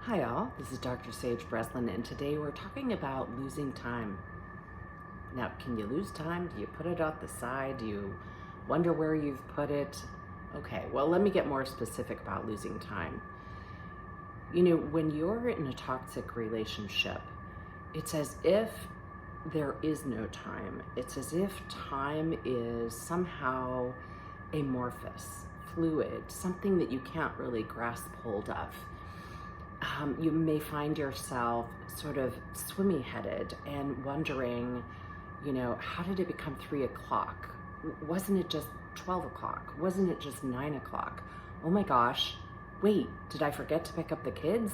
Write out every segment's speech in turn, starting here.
Hi all, this is Dr. Sage Breslin, and today we're talking about losing time. Now, can you lose time? Do you put it off the side? Do you wonder where you've put it? Okay, well, let me get more specific about losing time. You know, when you're in a toxic relationship, it's as if there is no time. It's as if time is somehow amorphous, fluid, something that you can't really grasp hold of. You may find yourself sort of swimmy-headed and wondering, how did it become 3 o'clock? Wasn't it just 12 o'clock? Wasn't it just 9 o'clock? Oh my gosh, wait, did I forget to pick up the kids?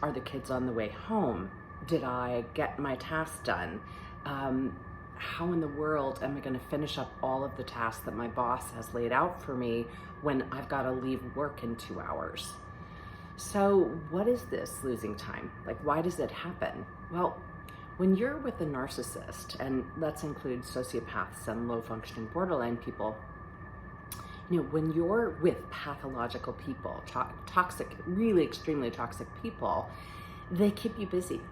Are the kids on the way home? Did I get my tasks done? How in the world am I going to finish up all of the tasks that my boss has laid out for me when I've got to leave work in 2 hours? So what is this losing time? Like, why does it happen? Well, when you're with a narcissist, and let's include sociopaths and low-functioning borderline people, when you're with pathological people, toxic, really extremely toxic people, they keep you busy.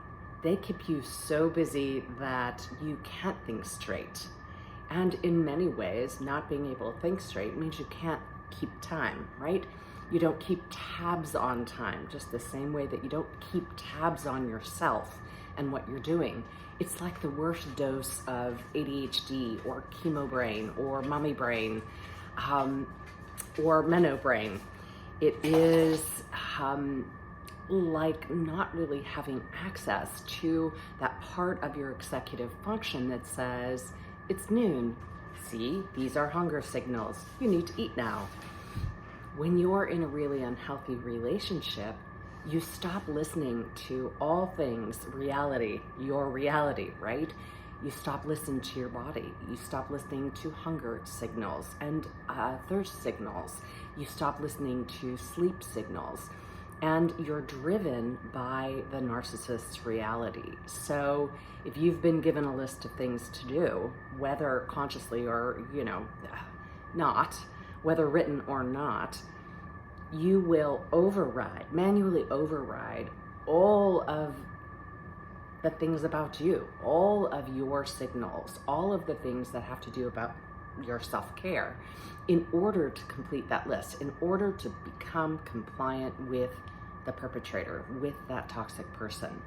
They keep you so busy that you can't think straight. And in many ways, not being able to think straight means you can't keep time, right? You don't keep tabs on time, just the same way that you don't keep tabs on yourself and what you're doing. It's like the worst dose of ADHD or chemo brain or mommy brain or Meno brain. It is like not really having access to that part of your executive function that says, it's noon. See, these are hunger signals. You need to eat now. When you're in a really unhealthy relationship, you stop listening to all things reality, your reality, right? You stop listening to your body. You stop listening to hunger signals and thirst signals. You stop listening to sleep signals. And you're driven by the narcissist's reality. So if you've been given a list of things to do, whether consciously or, not, whether written or not, you will manually override all of the things about you, all of your signals, all of the things that have to do about your self-care in order to complete that list, in order to become compliant with the perpetrator, with that toxic person.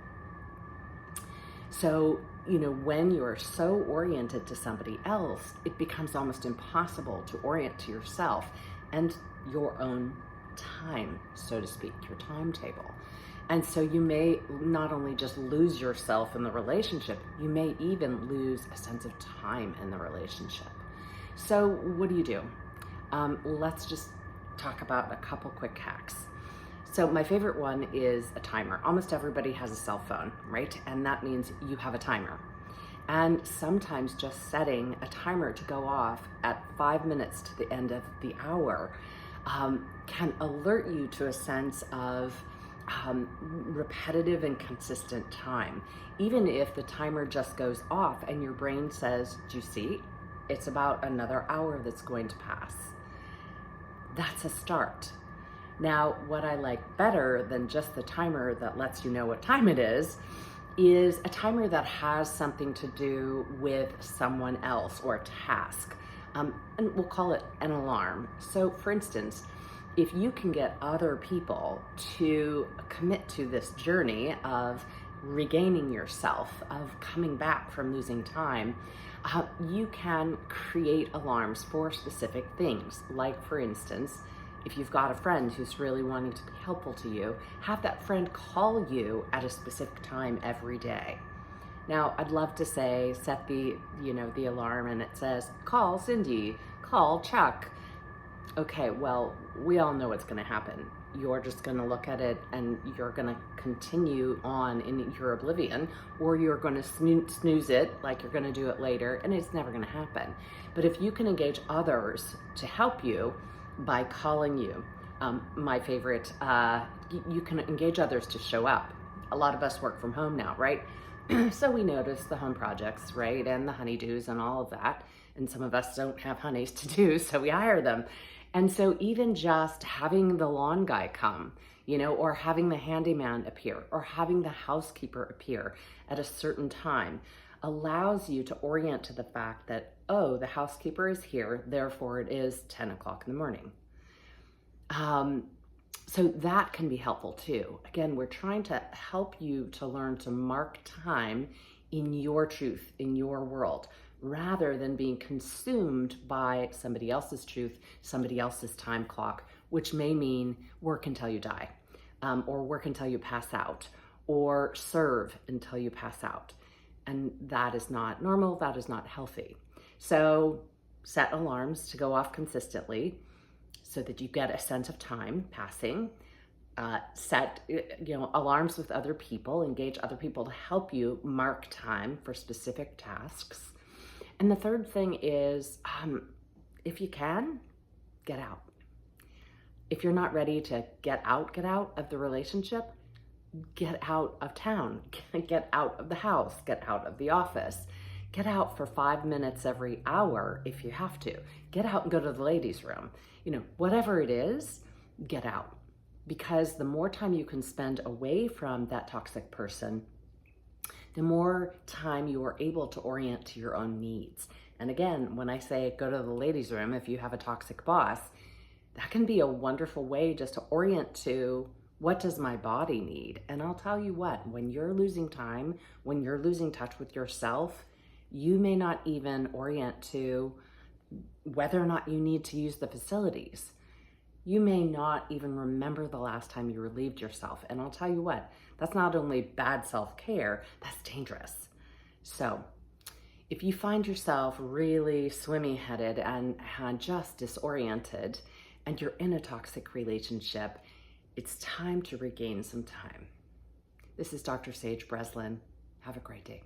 So, when you're so oriented to somebody else, it becomes almost impossible to orient to yourself and your own time, so to speak, your timetable. And so you may not only just lose yourself in the relationship, you may even lose a sense of time in the relationship. So what do? Let's just talk about a couple quick hacks. So my favorite one is a timer. Almost everybody has a cell phone, right? And that means you have a timer. And sometimes just setting a timer to go off at 5 minutes to the end of the hour can alert you to a sense of repetitive and consistent time. Even if the timer just goes off and your brain says, do you see? It's about another hour that's going to pass. That's a start. Now, what I like better than just the timer that lets you know what time it is a timer that has something to do with someone else or a task. And we'll call it an alarm. So for instance, if you can get other people to commit to this journey of regaining yourself, of coming back from losing time, you can create alarms for specific things. Like for instance, if you've got a friend who's really wanting to be helpful to you, have that friend call you at a specific time every day. Now, I'd love to say, set the alarm and it says, call Cindy, call Chuck. Okay, well, we all know what's gonna happen. You're just gonna look at it and you're gonna continue on in your oblivion, or you're gonna snooze it like you're gonna do it later, and it's never gonna happen. But if you can engage others to help you by calling you, my favorite, you can engage others to show up. A lot of us work from home now, right? So we notice the home projects, right? And the honeydews and all of that. And some of us don't have honeys to do, so we hire them. And so even just having the lawn guy come, or having the handyman appear, or having the housekeeper appear at a certain time allows you to orient to the fact that, oh, the housekeeper is here, therefore it is 10 o'clock in the morning. So that can be helpful too. Again, we're trying to help you to learn to mark time in your truth, in your world, rather than being consumed by somebody else's truth, somebody else's time clock, which may mean work until you die, or work until you pass out, or serve until you pass out. And that is not normal, that is not healthy. So set alarms to go off consistently so that you get a sense of time passing. Set alarms with other people, engage other people to help you mark time for specific tasks. And the third thing is, if you can, get out. If you're not ready to get out of the relationship, get out of town, get out of the house, get out of the office, get out for 5 minutes every hour if you have to. Get out and go to the ladies' room. Whatever it is, get out. Because the more time you can spend away from that toxic person, the more time you are able to orient to your own needs. And again, when I say go to the ladies' room, if you have a toxic boss, that can be a wonderful way just to orient to, what does my body need? And I'll tell you what, when you're losing time, when you're losing touch with yourself, you may not even orient to whether or not you need to use the facilities. You may not even remember the last time you relieved yourself. And I'll tell you what, that's not only bad self-care, that's dangerous. So if you find yourself really swimmy-headed and just disoriented, and you're in a toxic relationship, it's time to regain some time. This is Dr. Sage Breslin. Have a great day.